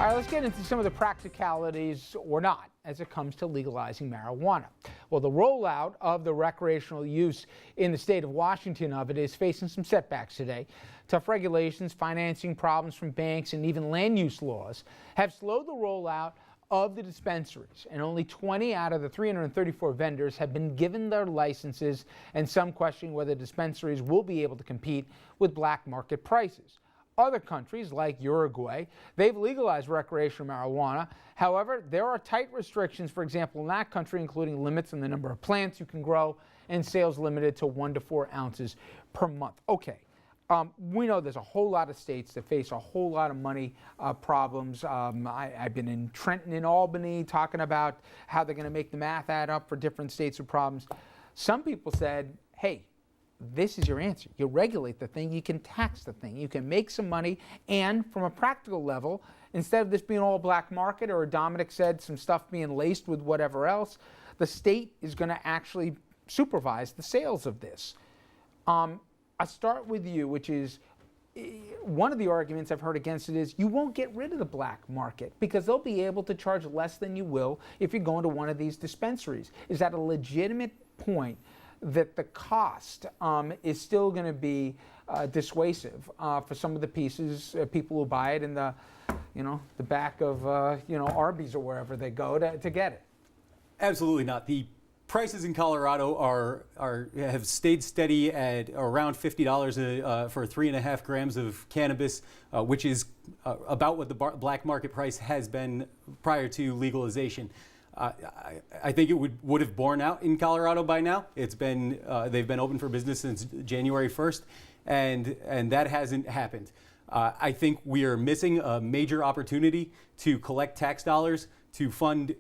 All right, let's get into some of the practicalities, or not, as it comes to legalizing marijuana. Well, the rollout of the recreational use in the state of Washington of it is facing some setbacks today. Tough regulations, financing problems from banks, and even land use laws have slowed the rollout of the dispensaries, and only 20 out of the 334 vendors have been given their licenses, and some questioning whether dispensaries will be able to compete with black market prices. Other countries, like Uruguay, they've legalized recreational marijuana. However, there are tight restrictions, for example, in that country, including limits on the number of plants you can grow and sales limited to 1 to 4 ounces per month. Okay, we know there's a whole lot of states that face a whole lot of money problems. I've been in Trenton and Albany talking about how they're going to make the math add up for different states with problems. Some people said, hey, this is your answer. You regulate the thing, you can tax the thing, you can make some money, and from a practical level, instead of this being all black market, or Dominic said, some stuff being laced with whatever else, the state is going to actually supervise the sales of this. I start with you, which is one of the arguments I've heard against it is you won't get rid of the black market because they'll be able to charge less than you will if you're going to one of these dispensaries. Is that a legitimate point, that the cost is still going to be dissuasive for some of the pieces, people who buy it in the, the back of, Arby's or wherever they go to get it? Absolutely not. The prices in Colorado have stayed steady at around $50 for 3.5 grams of cannabis, which is about what the black market price has been prior to legalization. I think it would have borne out in Colorado by now. It's been they've been open for business since January 1st, and that hasn't happened. I think we are missing a major opportunity to collect tax dollars to fund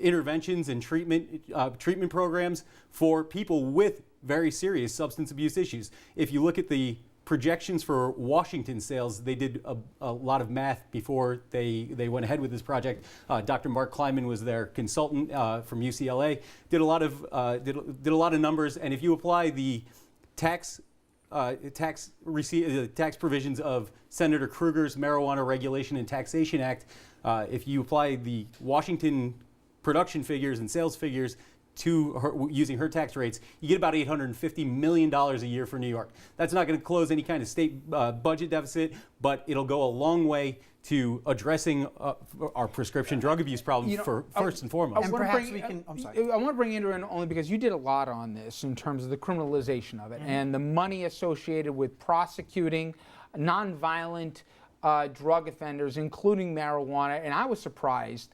interventions and treatment programs for people with very serious substance abuse issues. If you look at the projections for Washington sales, they did a lot of math before they went ahead with this project. Dr. Mark Kleiman was their consultant from UCLA. Did a lot of numbers, and if you apply the tax provisions of Senator Kruger's Marijuana Regulation and Taxation Act, if you apply the Washington production figures and sales figures to her, using her tax rates, you get about $850 million a year for New York. That's not going to close any kind of state budget deficit, but it'll go a long way to addressing our prescription drug abuse problem first and foremost. I want to bring Andrew in only because you did a lot on this in terms of the criminalization of it and the money associated with prosecuting nonviolent drug offenders, including marijuana. And I was surprised.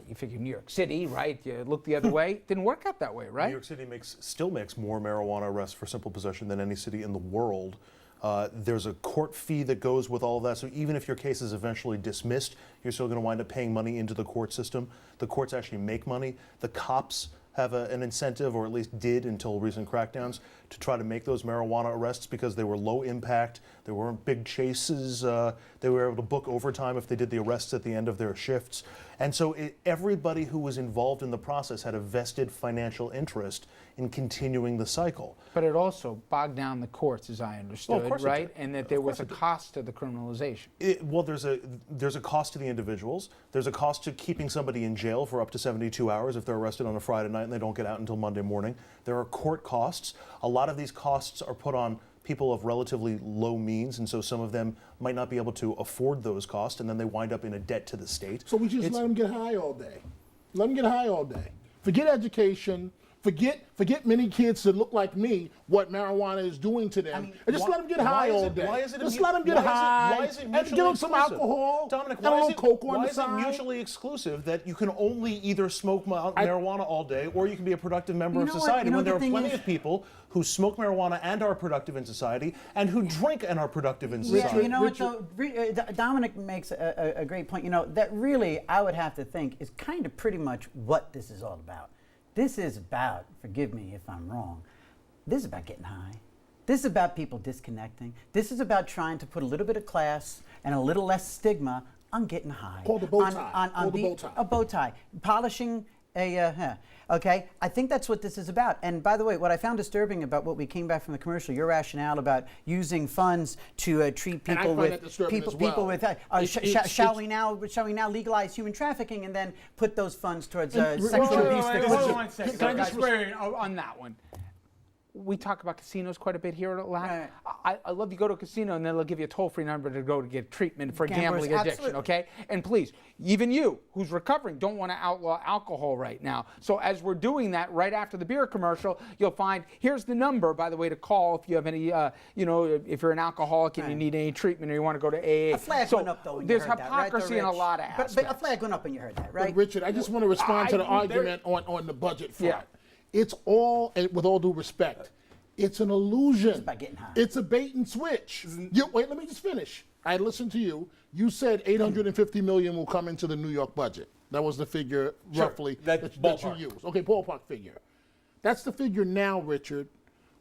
You figure New York City, right? You look the other way. Didn't work out that way, right? New York City still makes more marijuana arrests for simple possession than any city in the world. There's a court fee that goes with all of that. So even if your case is eventually dismissed, you're still going to wind up paying money into the court system. The courts actually make money. The cops have an incentive, or at least did until recent crackdowns, to try to make those marijuana arrests because they were low impact. There weren't big chases. They were able to book overtime if they did the arrests at the end of their shifts. And so everybody who was involved in the process had a vested financial interest in continuing the cycle. But it also bogged down the courts, as I understood, right? And that there was a cost to the criminalization. Well, there's a cost to the individuals. There's a cost to keeping somebody in jail for up to 72 hours if they're arrested on a Friday night and they don't get out until Monday morning. There are court costs. A lot of these costs are put on people of relatively low means, and so some of them might not be able to afford those costs, and then they wind up in a debt to the state. So we just let them get high all day. Let them get high all day. Forget education. Forget many kids that look like me, what marijuana is doing to them. And just let them get high all day. Just let them get high. Why is it and mutually give them some exclusive? Alcohol. Dominic, and a little coke on why the is side. it mutually exclusive that you can only either smoke marijuana all day, or you can be a productive member of society, when there are plenty of people who smoke marijuana and are productive in society, and who drink and are productive in society? Yeah, you know what though, Dominic makes a great point. That really, I would have to think, is kind of pretty much what this is all about. This is about, forgive me if I'm wrong, this is about getting high. This is about people disconnecting. This is about trying to put a little bit of class and a little less stigma on getting high. Called the bow tie. On the bow tie. A bow tie. Polishing Okay, I think that's what this is about. And by the way, what I found disturbing about what we came back from the commercial, your rationale about using funds to treat And I people find with that disturbing people, as well. people with shall we now legalize human trafficking and then put those funds towards sexual abuse victims? Hold on one second. Can I guys. just- Wait, on that one. We talk about casinos quite a bit here at LAC. Right. I love you go to a casino and then they'll give you a toll-free number to go to get treatment for Gamblers, gambling addiction, absolutely. okay? And please, even you, who's recovering, don't want to outlaw alcohol right now. So as we're doing that, right after the beer commercial, you'll find, here's the number, by the way, to call if you have any, if you're an alcoholic and you Right. need any treatment or you want to go to AA. A flag so went up though when there's you heard that, right, though, hypocrisy in a Rich? lot of But aspects. a flag went up when you heard that, But right? Richard, I just want to respond to the I- there- argument on the budget front. Yeah. It's all, and with all due respect, it's an illusion. It's about getting high. It's a bait and switch. Wait, let me just finish. I listened to you. You said 850 million will come into the New York budget. That was the figure Sure, roughly that's that you ballpark. used. Okay, ballpark figure. That's the figure now, Richard.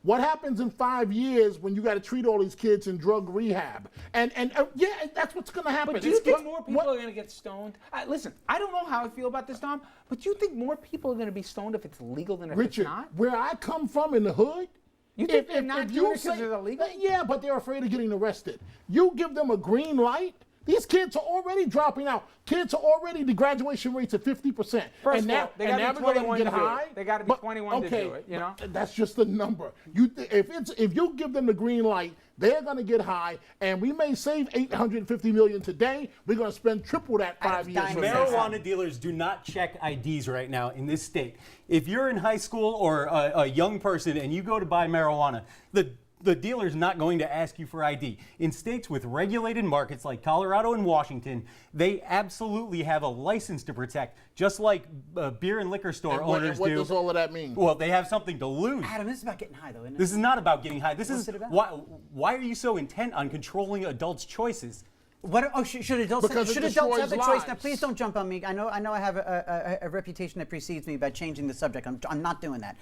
What happens in 5 years when you got to treat all these kids in drug rehab? And yeah, that's what's going to happen. But do you think What- more people are going to get stoned? Listen, I don't know how I feel about this, Tom, but do you think more people are going to be stoned if it's legal than if Richard, it's not? where I come from in the hood, You think they're not doing it 'cause it's illegal? Yeah, but they're afraid of getting arrested. You give them a green light, these kids are already dropping out. Kids are already, the graduation rate's at 50%. First and of now, all, they and gotta now be we're gonna 21 get to do it. high. They gotta be But- 21 to okay, do it, you know? but that's just the number. If you give them the green light, they're going to get high, and we may save 850 million today. We're going to spend triple that Out of 5 years dimes. from now. Marijuana dealers do not check IDs right now in this state. If you're in high school or a young person and you go to buy marijuana, the dealer's not going to ask you for ID. In states with regulated markets like Colorado and Washington, they absolutely have a license to protect, just like beer and liquor store And what owners what do. does all of that mean? Well, they have something to lose. Adam, this is about getting high, though, isn't it? This is not about getting high. This What's is it about? why are you so intent on controlling adults' choices? What? Oh, should adults Because it should adults have the destroys choice? Now, lives. please don't jump on me. I know I have a reputation that precedes me by changing the subject. I'm not doing that.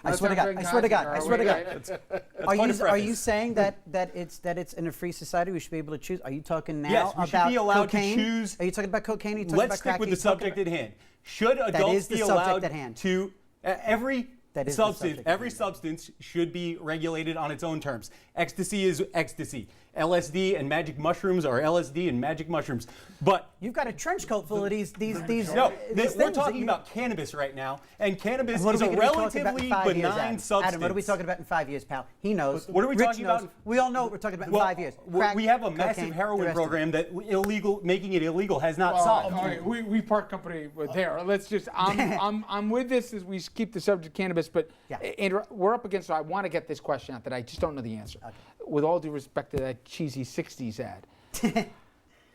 I That swear to sounds God. very I swear to God. kind, I swear to Carl. God. quite a Are you preface. saying that it's in a free society we should be able to choose? Are you talking now Yes, we should about be allowed to cocaine? choose- Are you talking about cocaine? Are you talking Let's about stick crack? with Are you the talking subject about- at hand. Should adults is the be subject allowed at hand. to every That is the substance, subject at every hand. substance should be regulated on its own terms. Ecstasy is ecstasy. LSD and magic mushrooms are LSD and magic mushrooms. But You've got a trench coat full of these no, these we're things that talking you- about cannabis right now, and cannabis What is are a we gonna be talking about relatively in 5 years, benign Adam? substance. Adam, what are we talking about in 5 years, pal? He knows. What are we Rich talking knows. about? We all know what we're talking about in 5 years. Well, Crack, we have a massive cocaine, the heroin rest of it. program that making it illegal has not solved. All right, we part company with there. Let's just, I'm with this as we keep the subject of cannabis, but Yeah. Andrew, we're up against, I want to get this question out that I just don't know the answer. With all due respect to that cheesy 60s ad,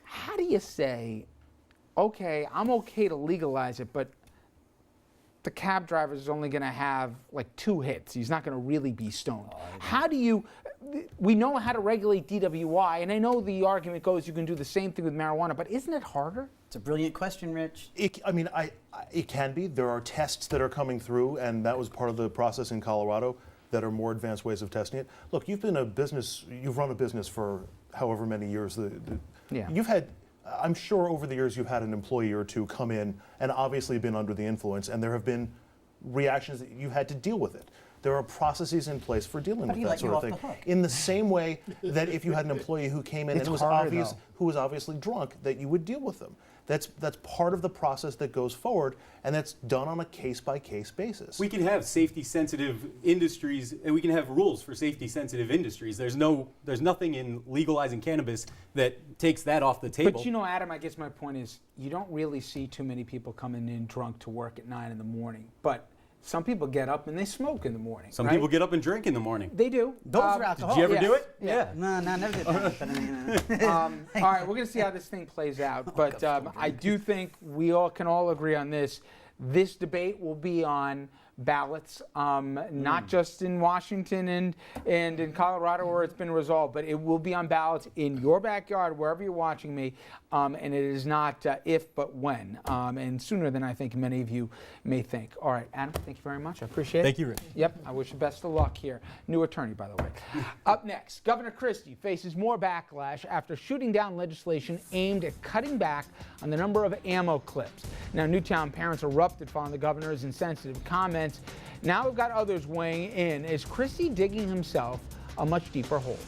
how do you say, okay, I'm okay to legalize it, but the cab driver is only going to have like 2 hits. He's not going to really be stoned. How do you, we know how to regulate DWI, and I know the argument goes you can do the same thing with marijuana, but isn't it harder? It's a brilliant question, Rich. It can be. There are tests that are coming through, and that was part of the process in Colorado, that are more advanced ways of testing it. Look, you've run a business for however many years. Yeah. You've had, I'm sure over the years you've had an employee or two come in and obviously been under the influence, and there have been reactions that you've had to deal with it. There are processes in place for dealing But with he that let you sort of off thing. the hook. In the same way that if you had an employee who came in It's and was harder, obvious, though. who was obviously drunk, that you would deal with them. That's part of the process that goes forward, and that's done on a case-by-case basis. We can have safety-sensitive industries, and we can have rules for safety-sensitive industries. There's nothing in legalizing cannabis that takes that off the table. But you know, Adam, I guess my point is you don't really see too many people coming in drunk to work at 9 in the morning. But some people get up and they smoke in the morning. Some right? people get up and drink in the morning. They do. Those are Did alcohol. you ever yes. do it? Yeah. No, never did that. But I mean, All right, we're going to see how this thing plays out. But I do think we all can agree on this. This debate will be on ballots, not just in Washington and in Colorado where it's been resolved, but it will be on ballots in your backyard, wherever you're watching me, and it is not if, but when, and sooner than I think many of you may think. All right, Adam, thank you very much. I appreciate it. Thank you, Rich. Yep, I wish you best of luck here. New attorney, by the way. Up next, Governor Christie faces more backlash after shooting down legislation aimed at cutting back on the number of ammo clips. Now, Newtown parents erupted following the governor's insensitive comments. Now we've got others weighing in. Is Christie digging himself a much deeper hole?